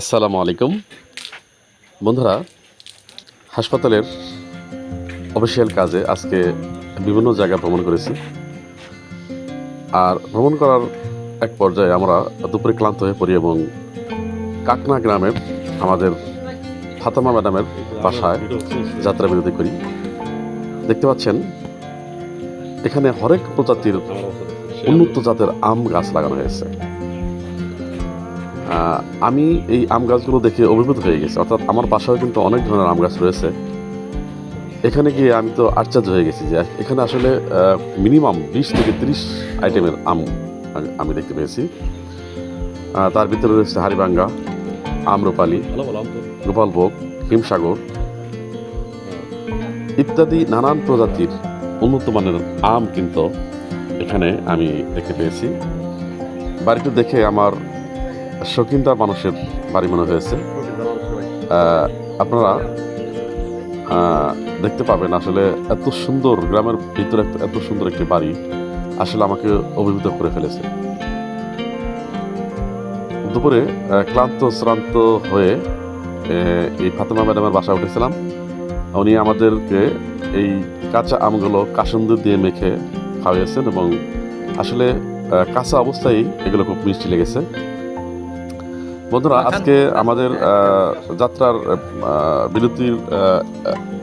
আসসালামু আলাইকুম বন্ধুরা। হাসপাতালের অফিসিয়াল কাজে আজকে বিভিন্ন জায়গা ভ্রমণ করেছি। আর ভ্রমণ করার এক পর্যায়ে আমরা দুপুরে ক্লান্ত হয়ে পড়ি এবং কাকনা গ্রামের আমাদের ফাতেমা ম্যাডামের বাসায় যাত্রা বিরতি করি। দেখতে পাচ্ছেন এখানে হরেক প্রজাতির উন্নত জাতের আম গাছ লাগানো হয়েছে। আমি এই আম গাছগুলো দেখে অভিভূত হয়ে গেছি। অর্থাৎ আমার বাসায় কিন্তু অনেক ধরনের আম গাছ রয়েছে। এখানে গিয়ে আমি তো আশ্চর্য হয়ে গেছি যে এখানে আসলে মিনিমাম 20 থেকে 30 আইটেমের আম আমি দেখতে পেয়েছি। তার ভিতরে রয়েছে হাড়িভাঙ্গা, আম্রপালি, গোপালভোগ, হিমসাগর ইত্যাদি নানান প্রজাতির উন্নত মানের আম কিন্তু এখানে আমি দেখতে পেয়েছি। বাড়িটি দেখে আমার শৌখিনদার মানুষের বাড়ি মনে হয়েছে। আপনারা দেখতে পাবেন আসলে এত সুন্দর গ্রামের ভিতরে এত সুন্দর একটি বাড়ি আসলে আমাকে অভিভূত করে ফেলেছে। দুপুরে ক্লান্ত শ্রান্ত হয়ে এই ফাতেমা ম্যাডামের বাসায় উঠেছিলাম। উনি আমাদেরকে এই কাঁচা আমগুলো কাসুন্দি দিয়ে মেখে খাওয়াইয়েছেন এবং আসলে কাঁচা অবস্থায় এগুলো খুব মিষ্টি লেগেছে। বন্ধুরা, আজকে আমাদের যাত্রার বিরতির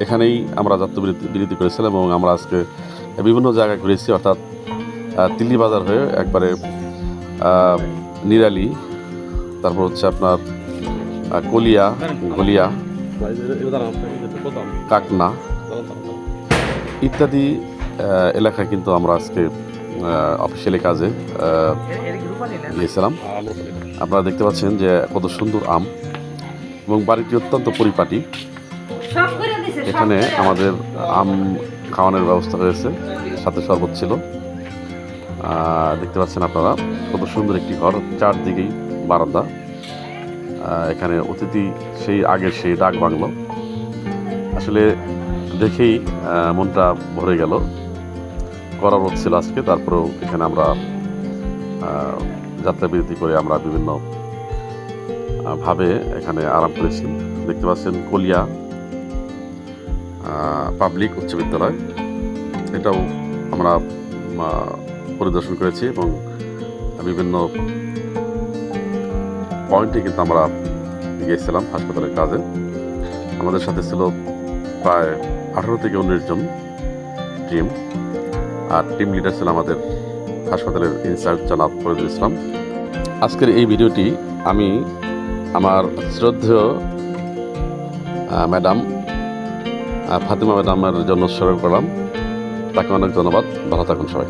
এখানেই আমরা যাত্রা বিরতি করেছিলাম এবং আমরা আজকে বিভিন্ন জায়গায় ঘুরেছি। অর্থাৎ তিল্লি বাজার হয়ে একবারে নিরালি, তারপর হচ্ছে আপনার কলিয়া, গলিয়া, কাকনা ইত্যাদি এলাকায় কিন্তু আমরা আজকে অফিসিয়ালি কাজে গিয়েছিলাম। আপনারা দেখতে পাচ্ছেন যে কত সুন্দর আম এবং বাড়িটি অত্যন্ত পরিপাটি। এখানে আমাদের আম খাওয়ানোর ব্যবস্থা হয়েছে, সাথে শরবত ছিল। দেখতে পাচ্ছেন আপনারা কত সুন্দর একটি ঘর, চারদিকেই বারান্দা। এখানে অতিথি সেই আগের সেই ডাক বাংলো আসলে দেখেই মনটা ভরে গেল। করা রোদ ছিল আজকে, তারপরেও এখানে আমরা যাত্রা বিরতি করে আমরা বিভিন্ন ভাবে এখানে আরাম করেছি। দেখতে পাচ্ছেন কলিয়া পাবলিক উচ্চ বিদ্যালয়, এটাও আমরা পরিদর্শন করেছি এবং বিভিন্ন পয়েন্টে কিন্তু আমরা গিয়েছিলাম হাসপাতালের কাজে। আমাদের সাথে ছিল প্রায় 18 থেকে 19 জন টিম, আর টিম লিডার ছিল আমাদের হাসপাতালের ইনচার্জ জনাব ফরিদুল ইসলাম। আজকের এই ভিডিওটি আমি আমার শ্রদ্ধেয় ম্যাডাম ফাতেমা ম্যাডামের জন্য উৎসর্গ করলাম। তাকে অনেক ধন্যবাদ। ভালো থাকুন সবাই।